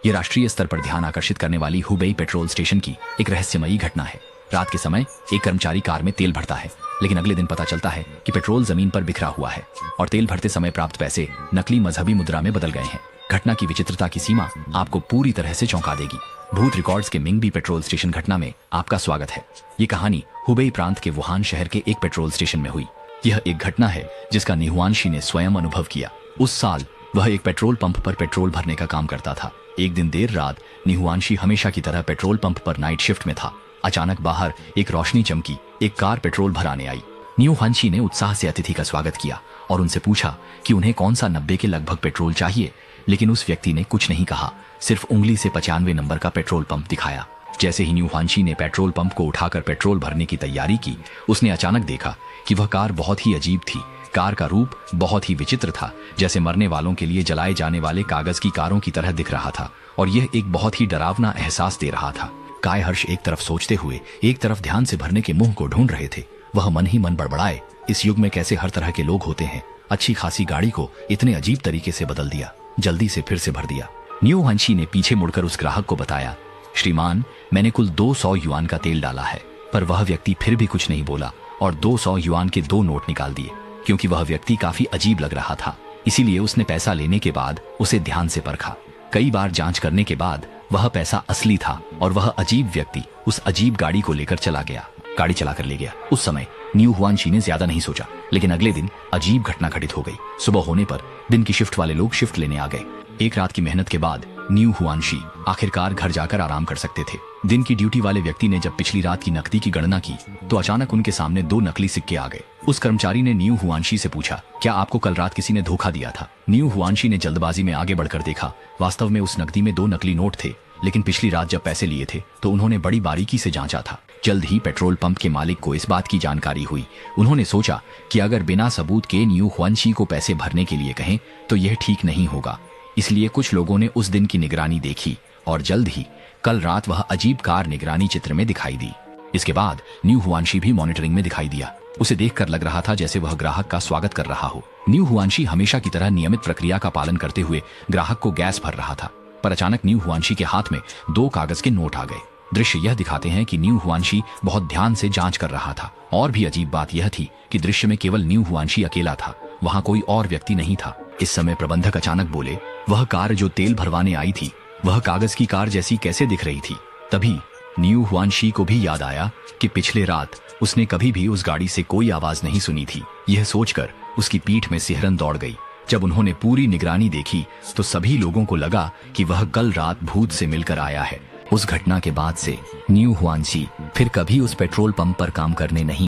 ये राष्ट्रीय स्तर पर ध्यान आकर्षित करने वाली हुबेई पेट्रोल स्टेशन की एक रहस्यमयी घटना है। रात के समय एक कर्मचारी कार में तेल भरता है, लेकिन अगले दिन पता चलता है कि पेट्रोल जमीन पर बिखरा हुआ है और तेल भरते समय प्राप्त पैसे नकली मजहबी मुद्रा में बदल गए हैं। घटना की विचित्रता की सीमा आपको पूरी तरह से चौंका देगी। भूत रिकॉर्ड्स के मिंगबी पेट्रोल स्टेशन घटना में आपका स्वागत है। ये कहानी हुबेई प्रांत के वुहान शहर के एक पेट्रोल स्टेशन में हुई। यह एक घटना है जिसका निहुआनशी ने स्वयं अनुभव किया। उस साल वह एक पेट्रोल पंप पर पेट्रोल भरने का काम करता था। एक दिन देर रात निहुआनशी हमेशा की तरह पेट्रोल पंप पर नाइट शिफ्ट में था। अचानक बाहर एक रोशनी चमकी, एक कार पेट्रोल भराने आई। निहुआनशी ने उत्साह से अतिथि का स्वागत किया और उनसे पूछा कि उन्हें कौन सा 90 के लगभग पेट्रोल चाहिए, लेकिन उस व्यक्ति ने कुछ नहीं कहा, सिर्फ उंगली से 95 नंबर का पेट्रोल पंप दिखाया। जैसे ही निहुआनशी ने पेट्रोल पंप को उठाकर पेट्रोल भरने की तैयारी की, उसने अचानक देखा कि वह कार बहुत ही अजीब थी। कार का रूप बहुत ही विचित्र था, जैसे मरने वालों के लिए जलाए जाने वाले कागज की कारों की तरह दिख रहा था और यह एक बहुत ही डरावना एहसास दे रहा था। काय हर्ष एक तरफ सोचते हुए एक तरफ ध्यान से भरने के मुंह को ढूंढ रहे थे। वह मन ही मन बड़बड़ाए, इस युग में कैसे हर तरह के लोग होते हैं। अच्छी खासी गाड़ी को इतने अजीब तरीके से बदल दिया, जल्दी से फिर से भर दिया। निहुआनशी ने पीछे मुड़कर उस ग्राहक को बताया, श्रीमान, मैंने कुल 200 युआन का तेल डाला है। पर वह व्यक्ति फिर भी कुछ नहीं बोला और 200 युआन के 2 नोट निकाल दिए। क्योंकि वह व्यक्ति काफी अजीब लग रहा था, इसीलिए उसने पैसा लेने के बाद उसे ध्यान से परखा। कई बार जांच करने के बाद वह पैसा असली था और वह अजीब व्यक्ति उस अजीब गाड़ी को लेकर चला गया, गाड़ी चलाकर ले गया। उस समय निहुआनशी ने ज्यादा नहीं सोचा, लेकिन अगले दिन अजीब घटना घटित हो गई। सुबह होने पर दिन की शिफ्ट वाले लोग शिफ्ट लेने आ गए। एक रात की मेहनत के बाद निहुआनशी आखिरकार घर जाकर आराम कर सकते थे। दिन की ड्यूटी वाले व्यक्ति ने जब पिछली रात की नकदी की गणना की तो अचानक उनके सामने 2 नकली सिक्के आ गए। उस कर्मचारी ने निहुआनशी से पूछा, क्या आपको कल रात किसी ने धोखा दिया था? निहुआनशी ने जल्दबाजी में आगे बढ़कर देखा। वास्तव में उस नकदी में 2 नकली नोट थे, लेकिन पिछली रात जब पैसे लिए थे तो उन्होंने बड़ी बारीकी से जांचा था। जल्द ही पेट्रोल पंप के मालिक को इस बात की जानकारी हुई। उन्होंने सोचा कि अगर बिना सबूत के निहुआनशी को पैसे भरने के लिए कहें तो यह ठीक नहीं होगा। इसलिए कुछ लोगों ने उस दिन की निगरानी देखी और जल्द ही कल रात वह अजीब कार निगरानी चित्र में दिखाई दी। इसके बाद निहुआनशी भी मॉनिटरिंग में दिखाई दिया। उसे देखकर लग रहा था जैसे वह ग्राहक का स्वागत कर रहा हो। निहुआनशी हमेशा की तरह नियमित प्रक्रिया का पालन करते हुए ग्राहक को गैस भर रहा था, पर अचानक निहुआनशी के हाथ में 2 कागज के नोट आ गए। दृश्य यह दिखाते हैं कि निहुआनशी बहुत ध्यान से जांच कर रहा था। और भी अजीब बात यह थी कि दृश्य में केवल निहुआनशी अकेला था, वहां कोई और व्यक्ति नहीं था। इस समय प्रबंधक अचानक बोले, वह कार जो तेल भरवाने आई थी वह कागज की कार जैसी कैसे दिख रही थी? तभी निहुआनशी को भी याद आया कि पिछले रात उसने कभी भी उस गाड़ी से कोई आवाज नहीं सुनी थी। यह सोचकर उसकी पीठ में सिहरन दौड़ गई। जब उन्होंने पूरी निगरानी देखी तो सभी लोगों को लगा कि वह कल रात भूत से मिलकर आया है। उस घटना के बाद से निहुआनशी फिर कभी उस पेट्रोल पंप पर काम करने नहीं